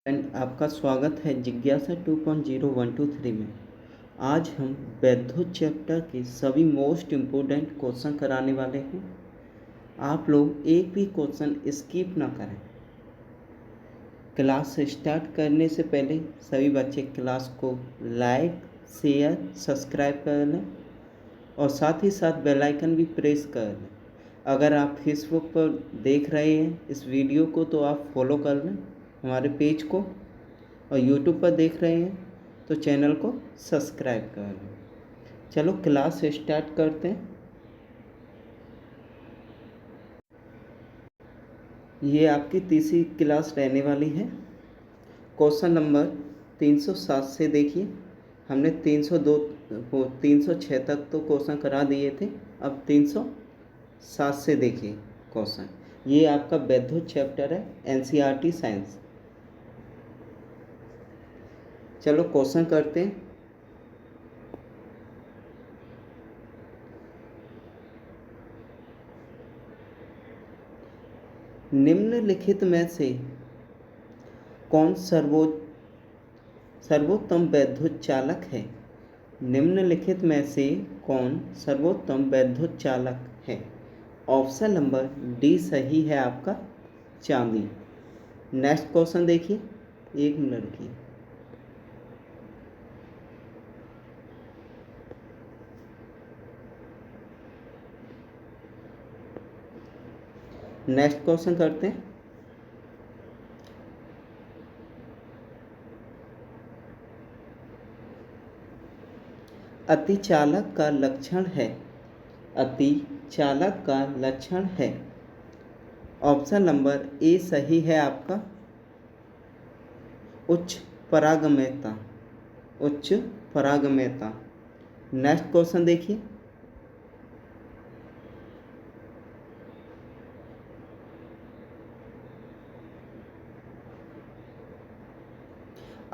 And आपका स्वागत है जिज्ञासा 2.0 1 2 3 में। आज हम वैद्युत चैप्टर के सभी मोस्ट इम्पोर्टेंट क्वेश्चन कराने वाले हैं। आप लोग एक भी क्वेश्चन स्किप ना करें। क्लास स्टार्ट करने से पहले सभी बच्चे क्लास को लाइक, शेयर, सब्सक्राइब कर लें और साथ ही साथ बेल आइकन भी प्रेस कर लें। अगर आप फेसबुक पर देख रहे हैं इस वीडियो को तो आप फॉलो कर लें हमारे पेज को, और यूट्यूब पर देख रहे हैं तो चैनल को सब्सक्राइब कर लें। चलो क्लास स्टार्ट करते हैं। ये आपकी तीसरी क्लास रहने वाली है। क्वेश्चन नंबर 307 से देखिए। हमने 302 306 तक तो क्वेश्चन करा दिए थे। अब 307 से देखिए क्वेश्चन। ये आपका वैद्युत चैप्टर है एनसीईआरटी साइंस। चलो क्वेश्चन करते हैं। निम्नलिखित में से कौन सर्वोत्तम वैद्युत चालक है? निम्नलिखित में से कौन सर्वोत्तम वैद्युत चालक है? ऑप्शन नंबर डी सही है आपका, चांदी। नेक्स्ट क्वेश्चन देखिए। 1 मिनट की। नेक्स्ट क्वेश्चन करते हैं। अतिचालक का लक्षण है। अतिचालक का लक्षण है। ऑप्शन नंबर ए सही है आपका, उच्च परागम्यता। उच्च परागम्यता। नेक्स्ट क्वेश्चन देखिए।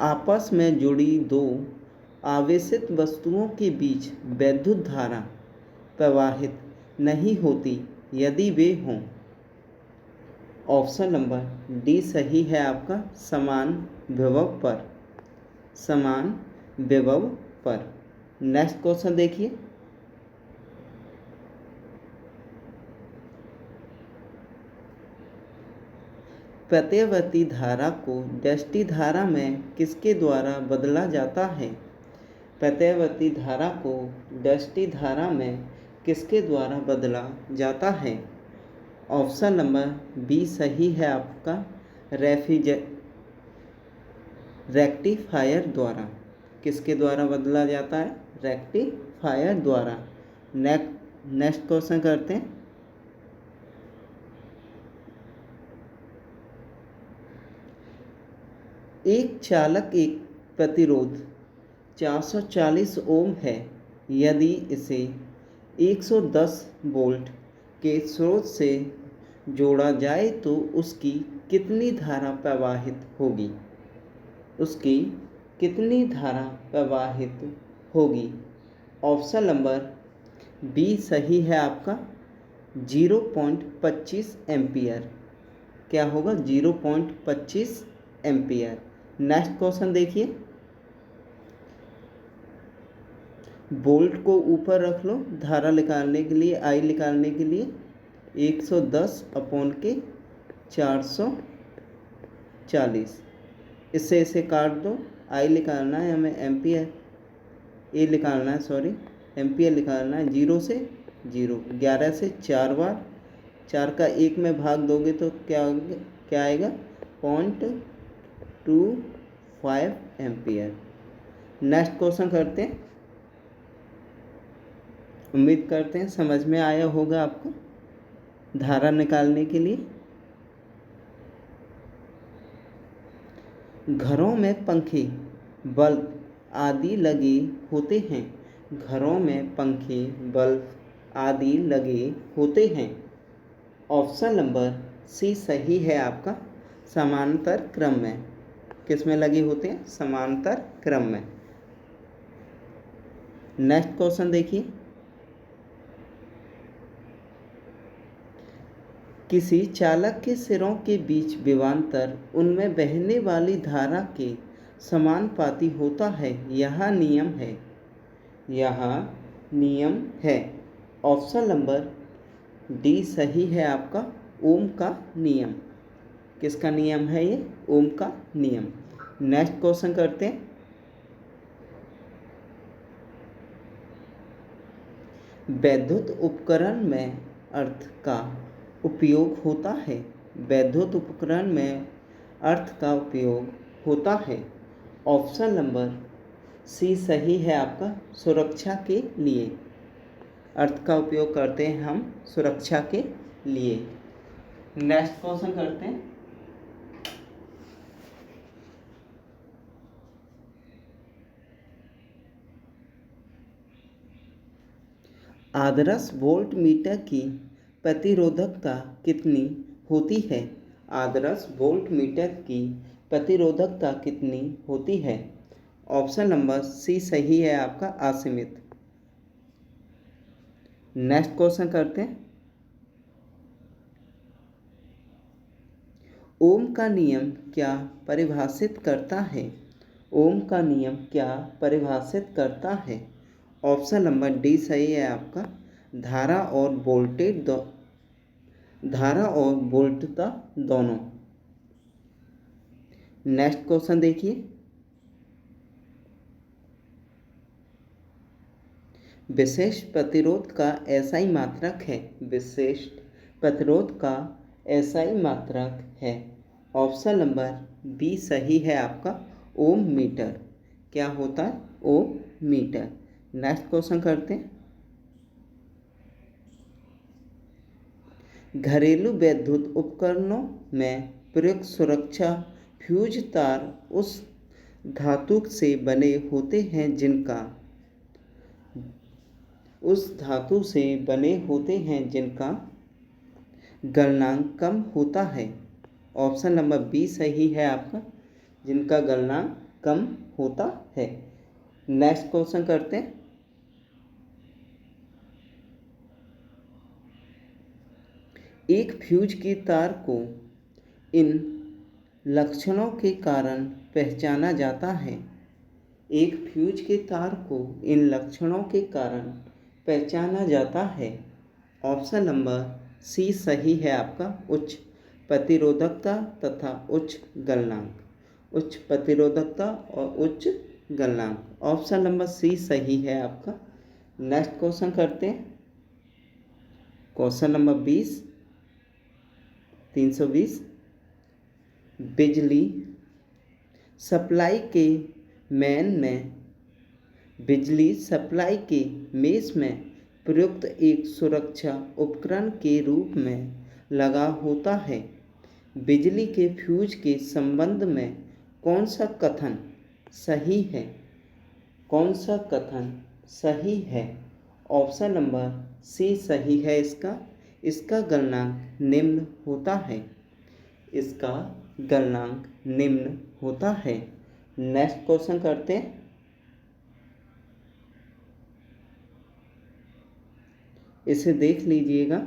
आपस में जुड़ी दो आवेशित वस्तुओं के बीच वैद्युत धारा प्रवाहित नहीं होती यदि वे हों। ऑप्शन नंबर डी सही है आपका, समान विभव पर। समान विभव पर। नेक्स्ट क्वेश्चन देखिए। प्रत्यवर्ती धारा को दृष्टि धारा में किसके द्वारा बदला जाता है? प्रत्यवर्ती धारा को दृष्टि धारा में किसके द्वारा बदला जाता है? ऑप्शन नंबर बी सही है आपका, रेक्टिफायर द्वारा। किसके द्वारा बदला जाता है? रेक्टिफायर द्वारा। नेक्स्ट क्वेश्चन करते हैं। एक चालक एक प्रतिरोध 440 ओम है। यदि इसे 110 वोल्ट के स्रोत से जोड़ा जाए तो उसकी कितनी धारा प्रवाहित होगी? उसकी कितनी धारा प्रवाहित होगी? ऑप्शन नंबर बी सही है आपका, 0.25 एम्पियर। क्या होगा? 0.25 एम्पियर। नेक्स्ट क्वेश्चन देखिए। वोल्ट को ऊपर रख लो धारा निकालने के लिए, आई निकालने के लिए। 110 अपॉन के 440। इससे इसे काट दो। आई निकालना है हमें, एम्पियर ए निकालना है, सॉरी एम्पियर निकालना है। 0 से 0, 11 से 4 बार, 4 का 1 में भाग दोगे तो क्या आएगा? 0.25 एम्पियर। नेक्स्ट क्वेश्चन करते हैं। उम्मीद करते हैं समझ में आया होगा आपको धारा निकालने के लिए। घरों में पंखे, बल्ब आदि लगे होते हैं। घरों में पंखे, बल्ब आदि लगे होते हैं। ऑप्शन नंबर सी सही है आपका, समांतर क्रम में। किस में लगे होते हैं? समांतर क्रम में। नेक्स्ट क्वेश्चन देखिए। किसी चालक के सिरों के बीच विभवांतर उनमें बहने वाली धारा के समानुपाती होता है। यह नियम है। यह नियम है। ऑप्शन नंबर डी सही है आपका, ओम का नियम। किसका नियम है ये? ओम का नियम। नेक्स्ट क्वेश्चन करते हैं। वैद्युत उपकरण में अर्थ का उपयोग होता है। वैद्युत उपकरण में अर्थ का उपयोग होता है। ऑप्शन नंबर सी सही है आपका, सुरक्षा के लिए। अर्थ का उपयोग करते हैं हम सुरक्षा के लिए। नेक्स्ट क्वेश्चन करते हैं। आदर्श वोल्ट मीटर की प्रतिरोधकता कितनी होती है? आदर्श वोल्ट मीटर की प्रतिरोधकता कितनी होती है? ऑप्शन नंबर सी सही है आपका, असीमित। नेक्स्ट क्वेश्चन करते हैं। ओम का नियम क्या परिभाषित करता है? ओम का नियम क्या परिभाषित करता है? ऑप्शन नंबर डी सही है आपका, धारा और वोल्टता दोनों। नेक्स्ट क्वेश्चन देखिए। विशिष्ट प्रतिरोध का एसआई मात्रक है। विशिष्ट प्रतिरोध का एसआई मात्रक है। ऑप्शन नंबर बी सही है आपका, ओम मीटर। क्या होता है? ओम मीटर। नेक्स्ट क्वेश्चन करते हैं। घरेलू विद्युत उपकरणों में प्रयुक्त सुरक्षा फ्यूज तार उस धातु से बने होते हैं जिनका गलनांक कम होता है। ऑप्शन नंबर बी सही है आपका, जिनका गलनांक कम होता है। नेक्स्ट क्वेश्चन करते हैं। एक फ्यूज की तार को इन लक्षणों के कारण पहचाना जाता है। एक फ्यूज के तार को इन लक्षणों के कारण पहचाना जाता है। ऑप्शन नंबर सी सही है आपका, उच्च प्रतिरोधकता तथा उच्च गलनांक। उच्च प्रतिरोधकता और उच्च गलनांक। ऑप्शन नंबर सी सही है आपका। नेक्स्ट क्वेश्चन करते हैं। Question number 320। बिजली सप्लाई के मेष में प्रयुक्त एक सुरक्षा उपकरण के रूप में लगा होता है। बिजली के फ्यूज के संबंध में कौन सा कथन सही है? कौन सा कथन सही है? ऑप्शन नंबर सी सही है इसका गलनांक निम्न होता है। इसका गलनांक निम्न होता है। नेक्स्ट क्वेश्चन करते हैं। इसे देख लीजिएगा,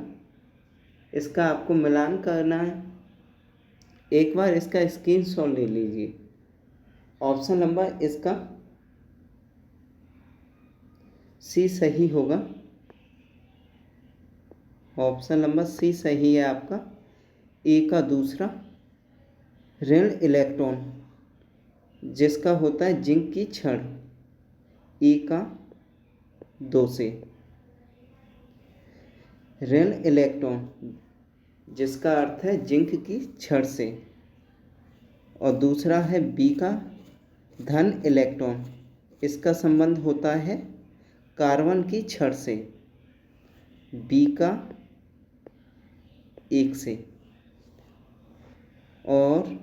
इसका आपको मिलान करना है। एक बार इसका स्क्रीनशॉट ले लीजिए। ऑप्शन नंबर इसका सी सही होगा। ऑप्शन नंबर सी सही है आपका। ए का दूसरा ऋण इलेक्ट्रॉन जिसका होता है जिंक की छड़, ए का 2 से। ऋण इलेक्ट्रॉन जिसका अर्थ है जिंक की छड़ से। और दूसरा है बी का धन इलेक्ट्रॉन, इसका संबंध होता है कार्बन की छड़ से, बी का 1 से। और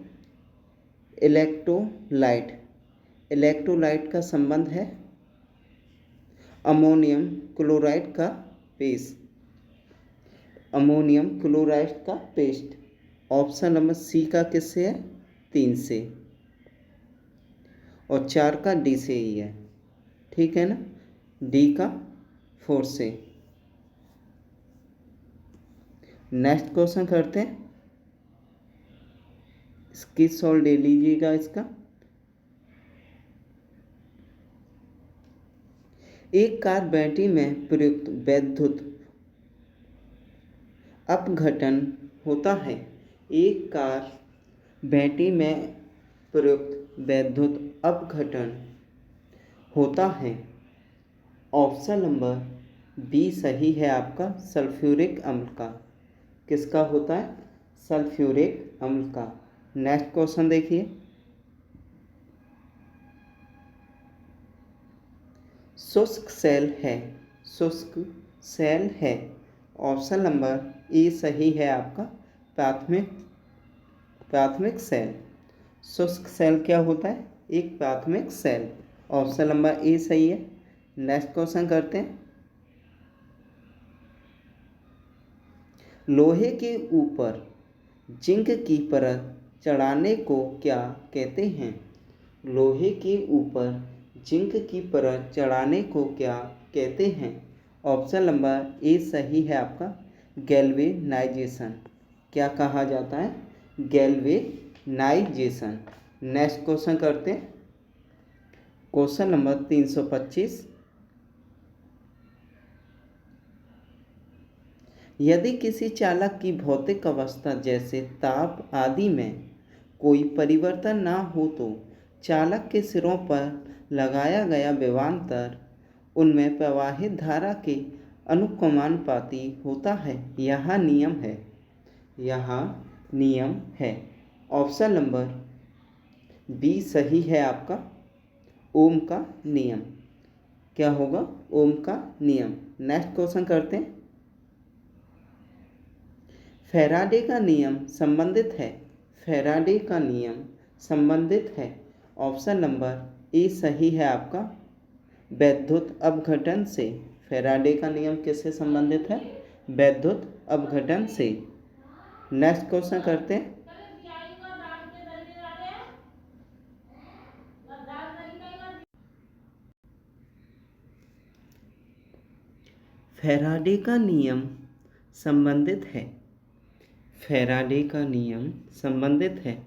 इलेक्ट्रोलाइट का संबंध है अमोनियम क्लोराइड का पेस्ट। ऑप्शन नंबर सी का किससे है? 3 से। और 4 का डी से ही है, ठीक है ना। डी का 4 से। नेक्स्ट क्वेश्चन करते हैं, इसकी सॉल्व ले लीजिएगा इसका। एक कार बैटरी में प्रयुक्त वैद्युत अपघटन होता है। एक कार बैटरी में प्रयुक्त वैद्युत अपघटन होता है। ऑप्शन नंबर बी सही है आपका, सल्फ्यूरिक अम्ल का। किसका होता है? सल्फ्यूरिक अम्ल का। नेक्स्ट क्वेश्चन देखिए, शुष्क सेल है, शुष्क सेल है। ऑप्शन नंबर ए सही है आपका, प्राथमिक प्राथमिक सेल। शुष्क सेल क्या होता है? एक प्राथमिक सेल। ऑप्शन नंबर ए सही है। नेक्स्ट क्वेश्चन करते हैं, लोहे के ऊपर जिंक की परत चढ़ाने को क्या कहते हैं? लोहे के ऊपर जिंक की परत चढ़ाने को क्या कहते हैं? ऑप्शन नंबर ए सही है आपका, गैल्वेनाइजेशन। क्या कहा जाता है? गैल्वेनाइजेशन। नेक्स्ट क्वेश्चन करते हैं, क्वेश्चन नंबर 325। यदि किसी चालक की भौतिक अवस्था जैसे ताप आदि में कोई परिवर्तन ना हो तो चालक के सिरों पर लगाया गया विभवांतर उनमें प्रवाहित धारा के अनुक्रमानुपाती होता है। यह नियम है, यह नियम है। ऑप्शन नंबर बी सही है आपका, ओम का नियम। क्या होगा? ओम का नियम। नेक्स्ट क्वेश्चन करते हैं, फैराडे का नियम संबंधित है, फैराडे का नियम संबंधित है। ऑप्शन नंबर ए सही है आपका, वैद्युत अपघटन से। फैराडे का नियम किससे संबंधित है? वैद्युत अपघटन से। नेक्स्ट क्वेश्चन करते हैं, फैराडे का नियम संबंधित है, फैराडे का नियम संबंधित है।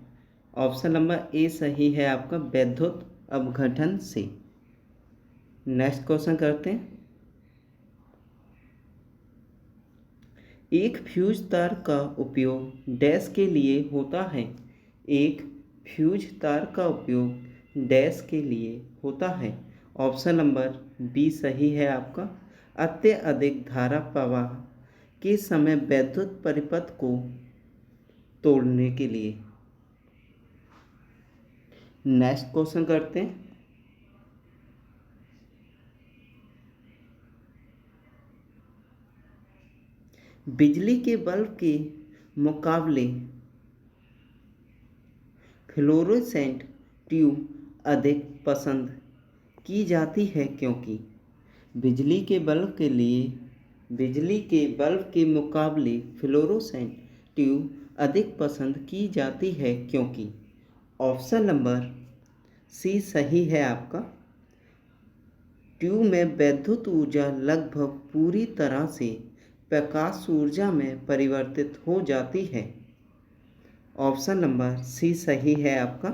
ऑप्शन नंबर ए सही है आपका, वैद्युत अपघटन से। नेक्स्ट क्वेश्चन करते हैं, एक फ्यूज तार का उपयोग डैश के लिए होता है। एक फ्यूज तार का उपयोग डैश के लिए होता है। ऑप्शन नंबर बी सही है आपका, अत्यधिक धारा प्रवाह के समय वैद्युत परिपथ को तोड़ने के लिए। नेक्स्ट क्वेश्चन करते हैं, बिजली के बल्ब के मुकाबले फ्लोरोसेंट ट्यूब अधिक पसंद की जाती है क्योंकि बिजली के बल्ब के लिए, बिजली के बल्ब के मुकाबले फ्लोरोसेंट ट्यूब अधिक पसंद की जाती है क्योंकि। ऑप्शन नंबर सी सही है आपका, ट्यूब में वैद्युत ऊर्जा लगभग पूरी तरह से प्रकाश ऊर्जा में परिवर्तित हो जाती है। ऑप्शन नंबर सी सही है आपका।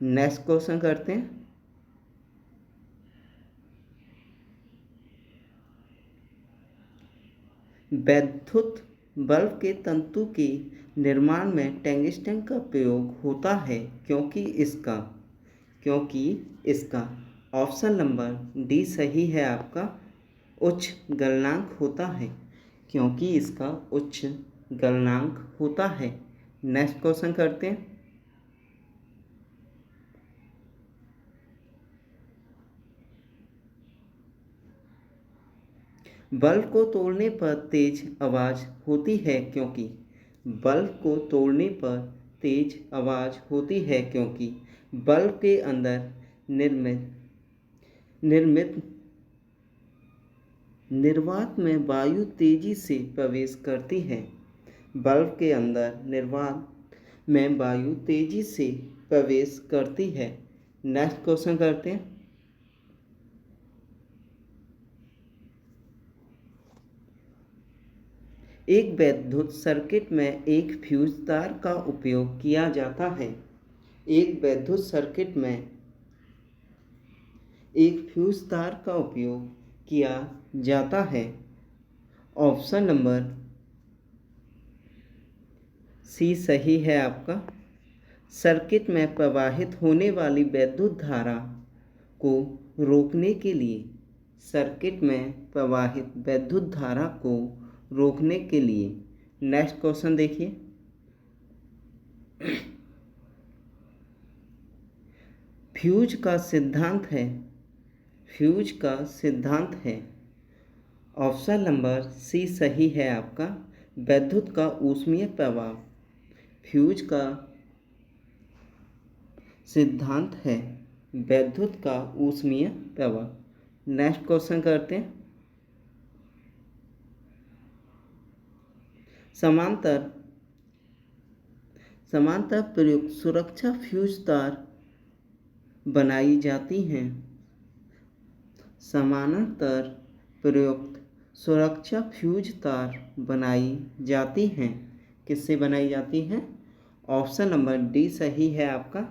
नेक्स्ट क्वेश्चन करते हैं, वैद्युत बल्ब के तंतु के निर्माण में टंगस्टन का प्रयोग होता है क्योंकि इसका ऑप्शन नंबर डी सही है आपका, उच्च गलनांक होता है, क्योंकि इसका उच्च गलनांक होता है। नेक्स्ट क्वेश्चन करते हैं, बल्ब को तोड़ने पर तेज आवाज़ होती है क्योंकि। बल्ब को तोड़ने पर तेज आवाज़ होती है क्योंकि बल्ब के अंदर निर्मित निर्वात में वायु तेजी से प्रवेश करती है। बल्ब के अंदर निर्वात में वायु तेजी से प्रवेश करती है। नेक्स्ट क्वेश्चन करते हैं, एक विद्युत सर्किट में एक फ्यूज तार का उपयोग किया जाता है। एक विद्युत सर्किट में एक फ्यूज तार का उपयोग किया जाता है। ऑप्शन नंबर सी सही है आपका। सर्किट में प्रवाहित होने वाली विद्युत धारा को रोकने के लिए, सर्किट में प्रवाहित विद्युत धारा को रोकने के लिए। नेक्स्ट क्वेश्चन देखिए। फ्यूज का सिद्धांत है। फ्यूज का सिद्धांत है। ऑप्शन नंबर सी सही है आपका। विद्युत का ऊष्मीय प्रवाह फ्यूज का सिद्धांत है। विद्युत का ऊष्मीय प्रवाह। नेक्स्ट क्वेश्चन करते हैं। समांतर प्रयुक्त सुरक्षा फ्यूज तार बनाई जाती हैं। समानांतर प्रयुक्त सुरक्षा फ्यूज तार बनाई जाती हैं। किससे बनाई जाती हैं? ऑप्शन नंबर डी सही है आपका।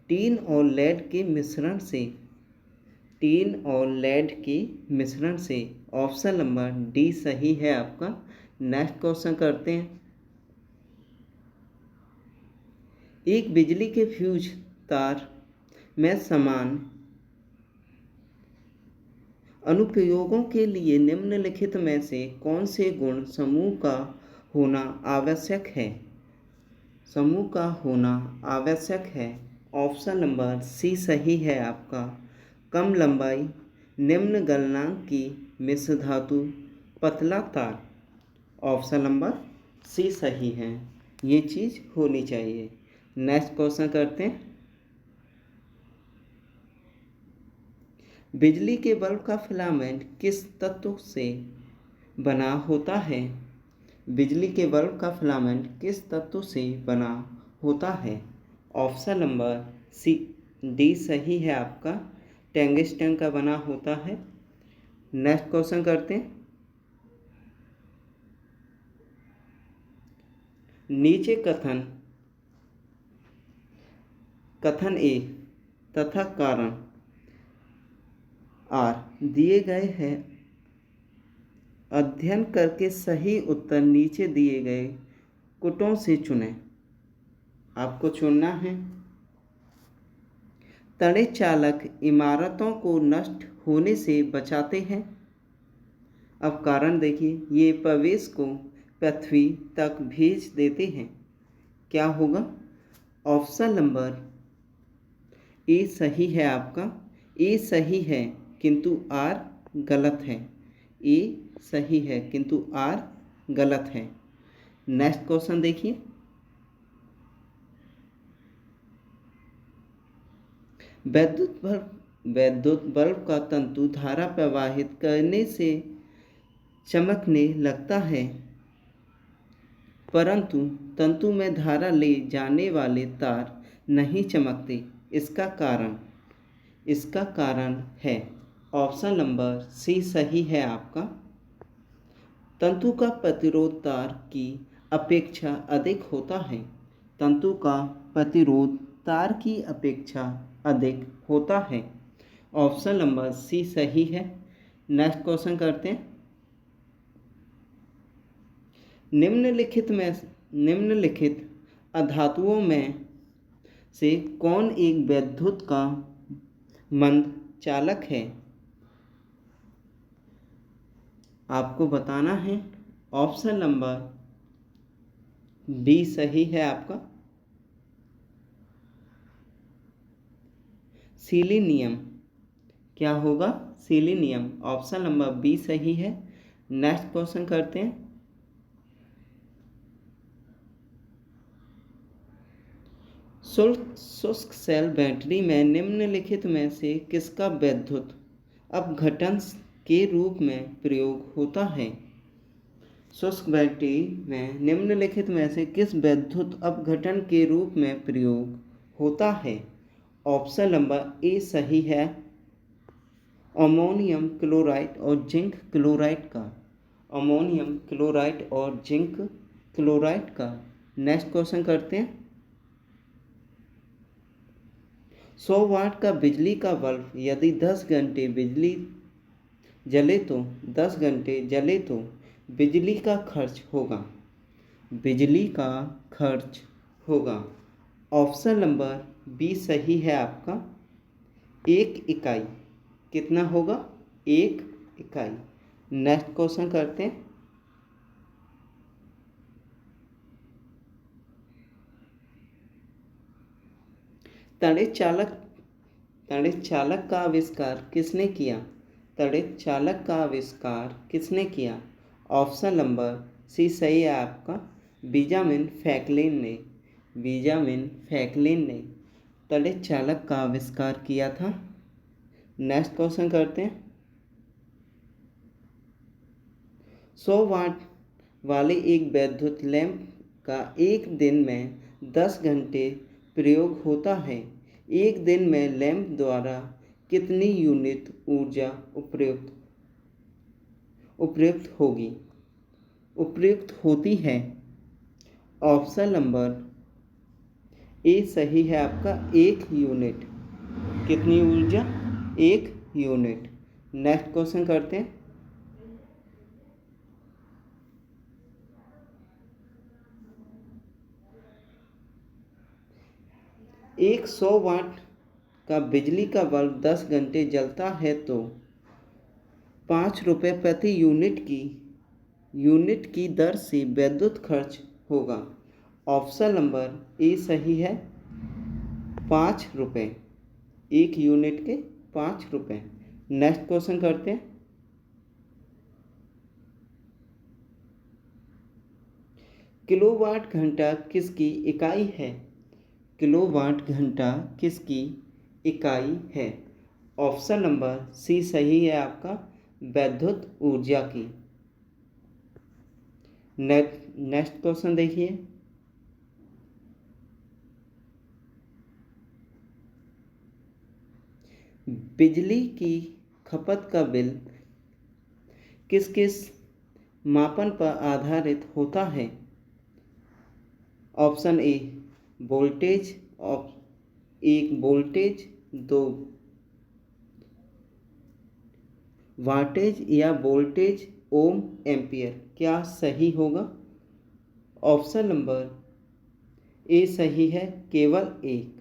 टीन और लेड के मिश्रण से। टीन और लेड के मिश्रण से। ऑप्शन नंबर डी सही है आपका। नेक्स्ट क्वेश्चन करते हैं। एक बिजली के फ्यूज तार में समान अनुप्रयोगों के लिए निम्नलिखित में से कौन से गुण समूह का होना आवश्यक है? समूह का होना आवश्यक है। ऑप्शन नंबर सी सही है आपका। कम लंबाई, निम्न गलनांक की मिश्र धातु, पतला तार। ऑप्शन नंबर सी सही है। ये चीज़ होनी चाहिए। नेक्स्ट क्वेश्चन करते हैं। बिजली के बल्ब का फिलामेंट किस तत्व से बना होता है? बिजली के बल्ब का फिलामेंट किस तत्व से बना होता है? ऑप्शन नंबर सी डी सही है आपका। टंगस्टन का बना होता है। नेक्स्ट क्वेश्चन करते हैं। नीचे कथन ए तथा कारण आर दिए गए हैं। अध्ययन करके सही उत्तर नीचे दिए गए कुटों से चुनें। आपको चुनना है। तड़े चालक इमारतों को नष्ट होने से बचाते हैं। अब कारण देखिए, ये प्रवेश को पृथ्वी तक भेज देते हैं। क्या होगा? ऑप्शन नंबर ए सही है आपका। ए सही है किंतु आर गलत है। ए सही है किंतु आर गलत है। नेक्स्ट क्वेश्चन देखिए। विद्युत बल्ब का तंतु धारा प्रवाहित करने से चमकने लगता है, परंतु तंतु में धारा ले जाने वाले तार नहीं चमकते। इसका कारण है। ऑप्शन नंबर सी सही है आपका। तंतु का प्रतिरोध तार की अपेक्षा अधिक होता है। तंतु का प्रतिरोध तार की अपेक्षा अधिक होता है। ऑप्शन नंबर सी सही है। नेक्स्ट क्वेश्चन करते हैं। निम्नलिखित अधातुओं में से कौन एक विद्युत का मंद चालक है? आपको बताना है। ऑप्शन नंबर बी सही है आपका। सिलीनियम। क्या होगा? सिलीनियम। ऑप्शन नंबर बी सही है। नेक्स्ट क्वेश्चन करते हैं। शुष्क सेल बैटरी में निम्नलिखित में से किसका विद्युत अपघटन के रूप में प्रयोग होता है? शुष्क बैटरी में निम्नलिखित में से किस विद्युत अपघटन के रूप में प्रयोग होता है? ऑप्शन नंबर ए सही है। अमोनियम क्लोराइड और जिंक क्लोराइड का। अमोनियम क्लोराइड और जिंक क्लोराइड का। नेक्स्ट क्वेश्चन करते हैं। 100 वाट का बिजली का बल्ब यदि 10 घंटे जले तो 10 घंटे जले तो बिजली का खर्च होगा। बिजली का खर्च होगा। ऑप्शन नंबर बी सही है आपका। 1 इकाई। कितना होगा? 1 इकाई। नेक्स्ट क्वेश्चन करते हैं। तड़े चालक का आविष्कार किसने किया? तड़े चालक का आविष्कार किसने किया? ऑप्शन नंबर सी सही है आपका। बेंजामिन फ्रैंकलिन ने। बेंजामिन फ्रैंकलिन ने तड़े चालक का आविष्कार किया था। नेक्स्ट क्वेश्चन करते हैं। 100 वाट वाले एक विद्युत लैंप का एक दिन में 10 घंटे प्रयोग होता है। एक दिन में लैंप द्वारा कितनी यूनिट ऊर्जा उपयुक्त होती है? ऑप्शन नंबर ए सही है आपका। 1 यूनिट। कितनी ऊर्जा? 1 यूनिट। नेक्स्ट क्वेश्चन करते हैं। एक 100 वाट का बिजली का बल्ब 10 घंटे जलता है तो 5 रुपये प्रति यूनिट की दर से विद्युत खर्च होगा। ऑप्शन नंबर ए सही है। 5 रुपये। 1 यूनिट के 5 रुपये। नेक्स्ट क्वेश्चन करते हैं। किलोवाट घंटा किसकी इकाई है? किलोवाट घंटा किसकी इकाई है? ऑप्शन नंबर सी सही है आपका। विद्युत ऊर्जा की। नेक्स्ट क्वेश्चन देखिए। बिजली की खपत का बिल किस किस मापन पर आधारित होता है? Option A voltage. 1 voltage, 2 wattage या वोल्टेज ओम एम्पियर। क्या सही होगा? ऑप्शन नंबर ए सही है। केवल 1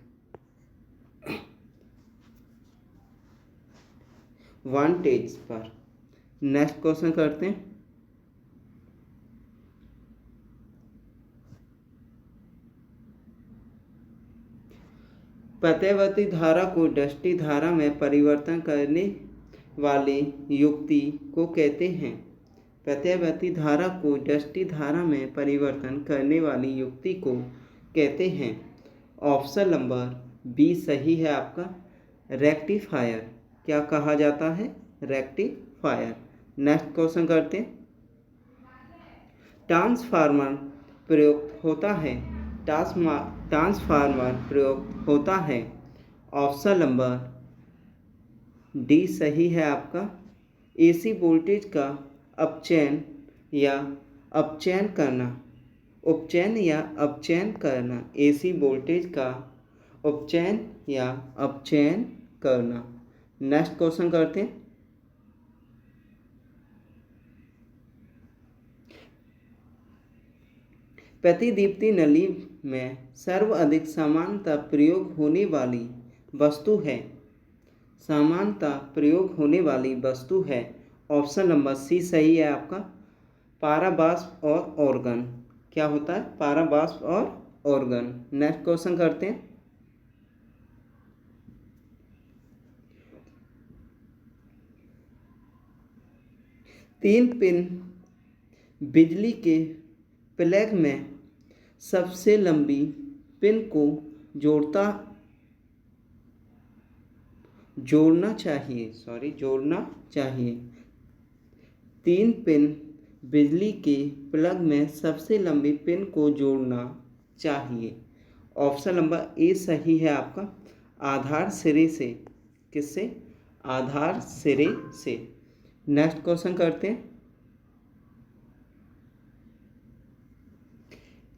वाटेज पर। नेक्स्ट क्वेश्चन करते हैं। प्रत्यावर्ती धारा को दृष्टि धारा में परिवर्तन करने वाली युक्ति को कहते हैं। प्रत्यावर्ती धारा को दृष्टि धारा में परिवर्तन करने वाली युक्ति को कहते हैं। ऑप्शन नंबर बी सही है आपका। रेक्टिफायर। क्या कहा जाता है? रेक्टिफायर। नेक्स्ट क्वेश्चन करते हैं। ट्रांसफार्मर प्रयुक्त होता है। ट्रांसफार्मर प्रयुक्त होता है। ऑप्शन नंबर डी सही है आपका। एसी वोल्टेज का अपचयन या अपचयन करना। एसी वोल्टेज का उपचयन या अपचयन करना। नेक्स्ट क्वेश्चन करते हैं। प्रतिदीप्ति नली में सर्वाधिक सामान्यतः प्रयोग होने वाली वस्तु है। ऑप्शन नंबर सी सही है आपका। पाराबाष्प और ऑर्गन। क्या होता है? पाराबाष्प और ऑर्गन। नेक्स्ट क्वेश्चन करते हैं। तीन पिन बिजली के प्लग में सबसे लंबी पिन को जोड़ना चाहिए। 3 पिन बिजली के प्लग में सबसे लंबी पिन को जोड़ना चाहिए। ऑप्शन नंबर ए सही है आपका। आधार सिरे से। किससे? आधार सिरे से। नेक्स्ट क्वेश्चन करते हैं।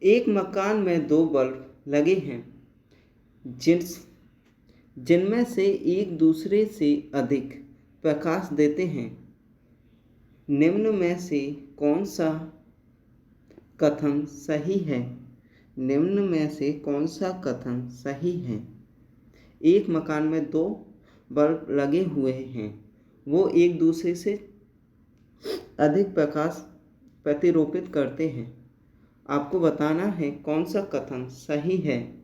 एक मकान में 2 बल्ब लगे हैं जिनमें से एक दूसरे से अधिक प्रकाश देते हैं। निम्न में से कौन सा कथन सही है? निम्न में से कौन सा कथन सही है? एक मकान में 2 बल्ब लगे हुए हैं, वो एक दूसरे से अधिक प्रकाश प्रतिरोपित करते हैं। आपको बताना है कौन सा कथन सही है।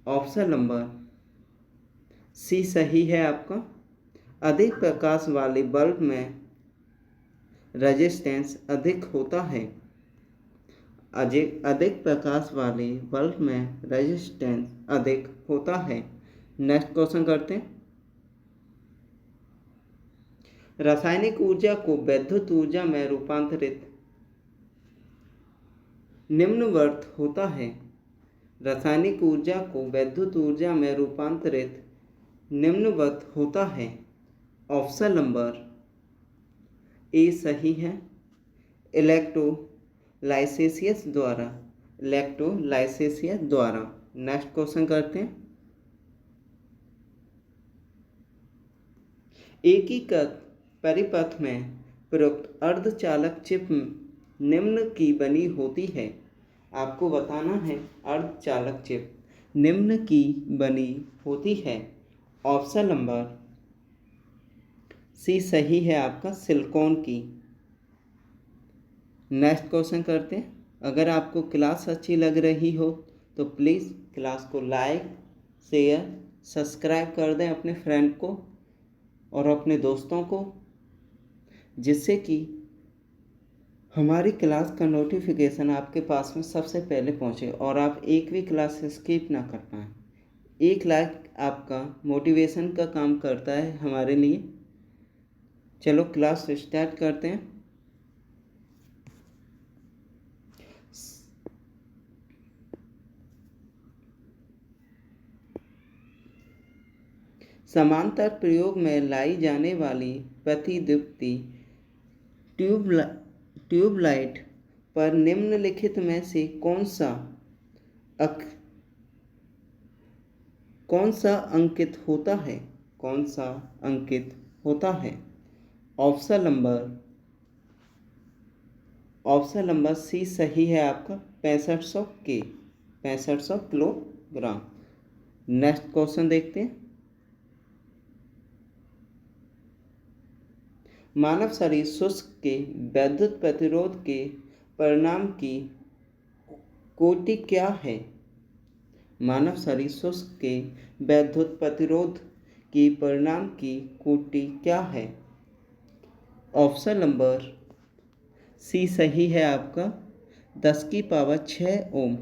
ऑप्शन नंबर सी सही है आपका। अधिक प्रकाश वाले बल्ब में रेजिस्टेंस अधिक होता है। अधिक प्रकाश वाले बल्ब में रेजिस्टेंस अधिक होता है। नेक्स्ट क्वेश्चन करते हैं। रासायनिक ऊर्जा को वैद्युत ऊर्जा में रूपांतरित निम्नवत होता है। रासायनिक ऊर्जा को वैद्युत ऊर्जा में रूपांतरित निम्नवत होता है। ऑप्शन नंबर ए सही है। इलेक्ट्रोलाइसिस द्वारा। नेक्स्ट क्वेश्चन करते हैं। एकीकृत परिपथ में प्रयुक्त अर्धचालक चिप निम्न की बनी होती है। आपको बताना है अर्धचालक चिप निम्न की बनी होती है। ऑप्शन नंबर सी सही है आपका, सिलिकॉन की। नेक्स्ट क्वेश्चन करते हैं। अगर आपको क्लास अच्छी लग रही हो तो प्लीज़ क्लास को लाइक, शेयर, सब्सक्राइब कर दें अपने फ्रेंड को और अपने दोस्तों को, जिससे कि हमारी क्लास का नोटिफिकेशन आपके पास में सबसे पहले पहुंचे और आप एक भी क्लास स्किप ना कर पाएँ। एक लाइक आपका मोटिवेशन का काम करता है हमारे लिए। चलो क्लास स्टार्ट करते हैं। समांतर प्रयोग में लाई जाने वाली प्रतिदीप्ति ट्यूबलाइट पर निम्नलिखित में से कौन सा अंकित होता है? कौन सा अंकित होता है? ऑप्शन नंबर सी सही है आपका, 6500 किलोग्राम। नेक्स्ट क्वेश्चन देखते हैं। मानव शरीर शुष्क के वैद्युत प्रतिरोध के परिणाम की कोटि क्या है? मानव शरीर शुष्क के वैद्युत प्रतिरोध की परिणाम की कोटि क्या है? ऑप्शन नंबर सी सही है आपका, 10 की पावर 6 ओम।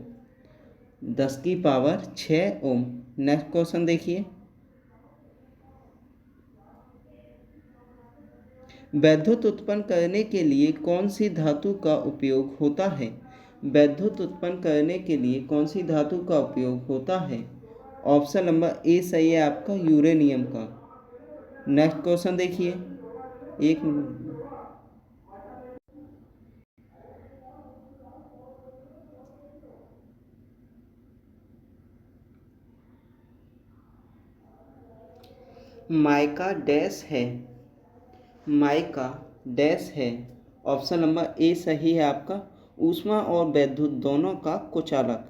10 की पावर 6 ओम। नेक्स्ट क्वेश्चन देखिए। वैद्युत उत्पन्न करने के लिए कौन सी धातु का उपयोग होता है? वैद्युत उत्पन्न करने के लिए कौन सी धातु का उपयोग होता है? ऑप्शन नंबर ए सही है आपका, यूरेनियम का। नेक्स्ट क्वेश्चन देखिए। एक माइका डैश है। माइका डैश है। ऑप्शन नंबर ए सही है आपका, ऊष्मा और वैद्युत दोनों का कुचालक।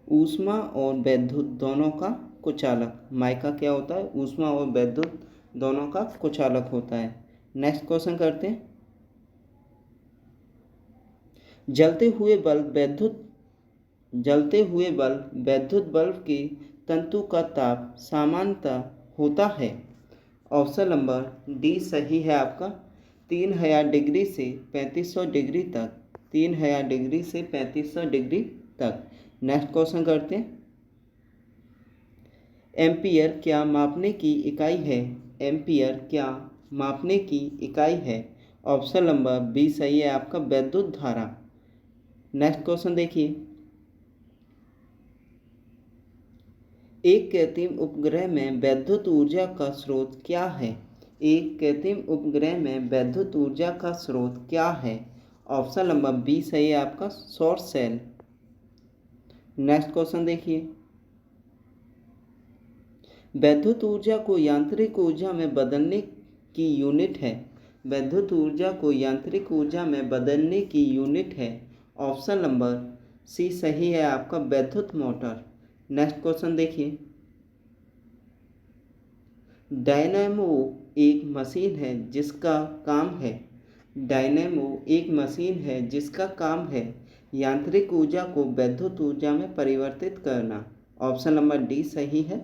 ऊष्मा और वैद्युत दोनों का कुचालक। माइका क्या होता है? ऊष्मा और वैद्युत दोनों का कुचालक होता है। नेक्स्ट क्वेश्चन करते हैं। जलते हुए बल्ब वैद्युत बल्ब के तंतु का ताप सामान्यतः होता है। ऑप्शन नंबर डी सही है आपका, 3000 डिग्री से 3500 डिग्री तक। 3000 डिग्री से 3500 डिग्री तक। नेक्स्ट क्वेश्चन करते हैं। एम्पियर क्या मापने की इकाई है? एम्पियर क्या मापने की इकाई है? ऑप्शन नंबर बी सही है आपका, वैद्युत धारा। नेक्स्ट क्वेश्चन देखिए। एक कृत्रिम उपग्रह में वैद्युत ऊर्जा का स्रोत क्या है? एक कृत्रिम उपग्रह में वैद्युत ऊर्जा का स्रोत क्या है? ऑप्शन नंबर बी सही है आपका, सौर सेल। नेक्स्ट क्वेश्चन देखिए, वैद्युत ऊर्जा को यांत्रिक ऊर्जा में बदलने की यूनिट है। वैद्युत ऊर्जा को यांत्रिक ऊर्जा में बदलने की यूनिट है। ऑप्शन नंबर सी सही है आपका, वैद्युत मोटर। नेक्स्ट क्वेश्चन देखिए, डायनेमो एक मशीन है जिसका काम है। डायनेमो एक मशीन है जिसका काम है यांत्रिक ऊर्जा को वैद्युत ऊर्जा में परिवर्तित करना। ऑप्शन नंबर डी सही है,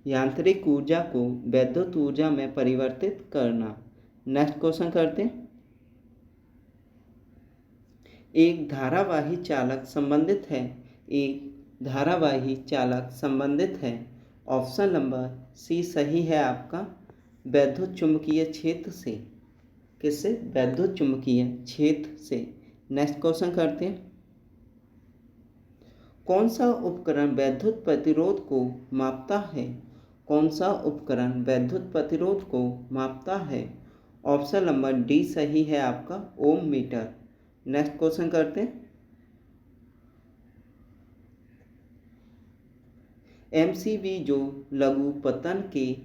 यांत्रिक ऊर्जा को वैद्युत ऊर्जा में परिवर्तित करना। नेक्स्ट क्वेश्चन करते हैं, एक धारावाही चालक संबंधित है। एक धारावाही चालक संबंधित है। ऑप्शन नंबर सी सही है आपका, वैद्युत चुंबकीय क्षेत्र से। किससे? वैद्युत चुंबकीय क्षेत्र से। नेक्स्ट क्वेश्चन करते हैं, कौन सा उपकरण वैद्युत प्रतिरोध को मापता है? कौन सा उपकरण वैद्युत प्रतिरोध को मापता है? ऑप्शन नंबर डी सही है आपका, ओम मीटर। नेक्स्ट क्वेश्चन करते हैं, एमसीबी जो लघु पतन के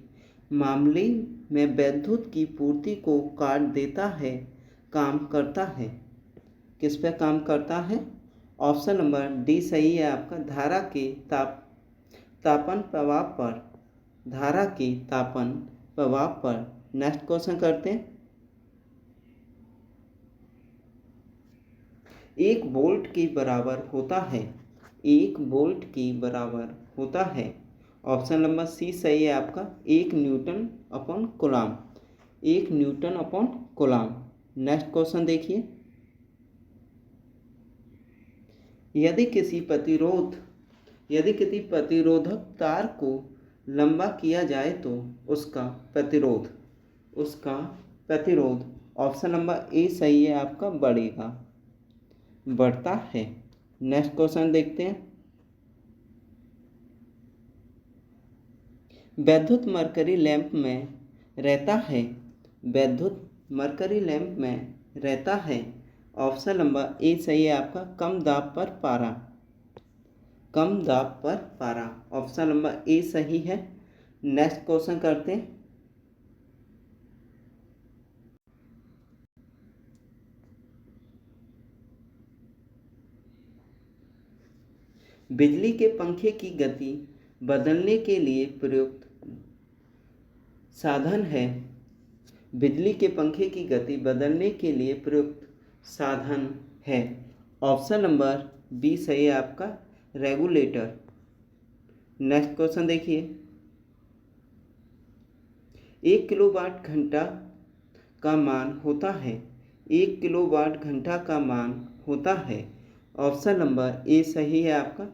मामले में विद्युत की पूर्ति को काट देता है, काम करता है। किस पे काम करता है? ऑप्शन नंबर डी सही है आपका, धारा के तापन प्रभाव पर। धारा के तापन प्रभाव पर। नेक्स्ट क्वेश्चन करते हैं, 1 वोल्ट के बराबर होता है। 1 वोल्ट के बराबर होता है। ऑप्शन नंबर सी सही है आपका, 1 Newton upon coulomb. 1 Newton upon coulomb. Next question देखिए, यदि किसी प्रतिरोधक तार को लंबा किया जाए तो उसका प्रतिरोध ऑप्शन नंबर ए सही है आपका, बढ़ता है। नेक्स्ट क्वेश्चन देखते हैं, विद्युत मरकरी लैंप में रहता है। विद्युत मरकरी लैंप में रहता है। ऑप्शन नंबर ए सही है आपका, कम दाब पर पारा। कम दाब पर पारा। ऑप्शन नंबर ए सही है। नेक्स्ट क्वेश्चन करते हैं, बिजली के पंखे की गति बदलने के लिए प्रयुक्त साधन है। बिजली के पंखे की गति बदलने के लिए प्रयुक्त साधन है। ऑप्शन नंबर बी सही है आपका, रेगुलेटर। नेक्स्ट क्वेश्चन देखिए, 1 किलोवाट घंटा का मान होता है। 1 किलोवाट घंटा का मान होता है। ऑप्शन नंबर ए सही है आपका,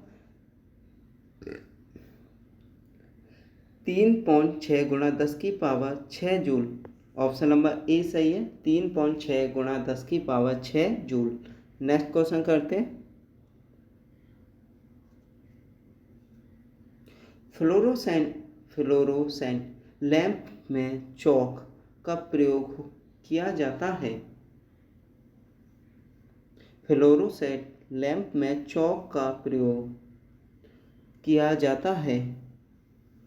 3.6 गुणा 10 की power 6 joule. Option number A सही है, 3.6 गुणा 10 की पावर 6 जूल। नेक्स्ट क्वेश्चन करते हैं, फ्लोरोसेंट लैंप में चौक का प्रयोग किया जाता है। फ्लोरोसेंट लैंप में चौक का प्रयोग किया जाता है।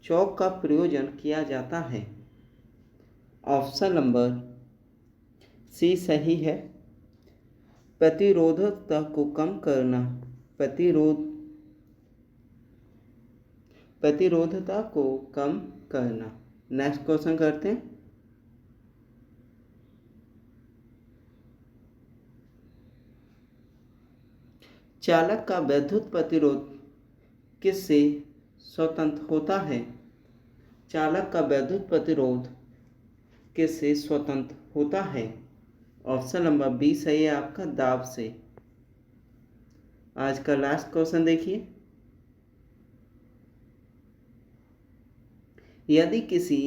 चौक का प्रयोजन किया जाता है। ऑप्शन नंबर सी सही है, प्रतिरोधकता को कम करना। प्रतिरोधकता को कम करना। नेक्स्ट क्वेश्चन करते हैं, चालक का विद्युत प्रतिरोध किससे स्वतंत्र होता है? चालक का विद्युत प्रतिरोध किससे स्वतंत्र होता है? ऑप्शन नंबर बी सही है आपका, दाब से। आज का लास्ट क्वेश्चन देखिए, यदि किसी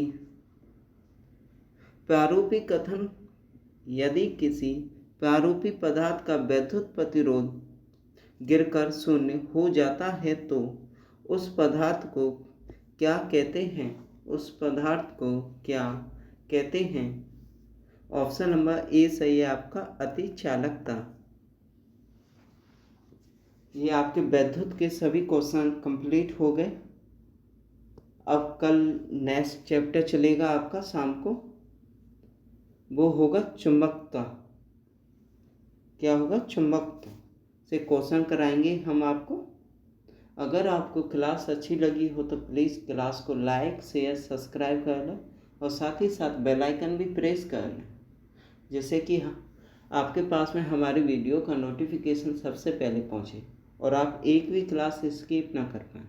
प्रारूपिक पदार्थ का विद्युत प्रतिरोध गिरकर शून्य हो जाता है तो उस पदार्थ को क्या कहते हैं? उस पदार्थ को क्या कहते हैं? ऑप्शन नंबर ए सही है आपका, अतिचालकता। ये आपके वैद्युत के सभी क्वेश्चन कंप्लीट हो गए। अब कल नेक्स्ट चैप्टर चलेगा आपका शाम को, वो होगा चुंबकत्व। क्या होगा? चुंबकत्व से क्वेश्चन कराएंगे हम आपको। अगर आपको क्लास अच्छी लगी हो तो प्लीज़ क्लास को लाइक शेयर सब्सक्राइब कर लें और साथ ही साथ बेल आइकन भी प्रेस कर लें, जिससे कि आपके पास में हमारी वीडियो का नोटिफिकेशन सबसे पहले पहुंचे और आप एक भी क्लास स्किप ना कर पाएँ।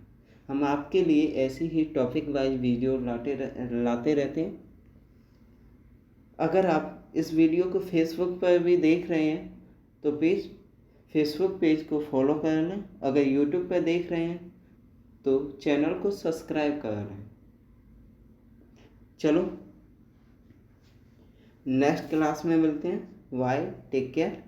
हम आपके लिए ऐसी ही टॉपिक वाइज वीडियो लाते रहते हैं। अगर आप इस वीडियो को फेसबुक पर भी देख रहे हैं तो प्लीज़ फेसबुक पेज को फॉलो कर लें। अगर यूट्यूब पर देख रहे हैं तो चैनल को सब्सक्राइब कर लें। चलो नेक्स्ट क्लास में मिलते हैं। Bye, take care.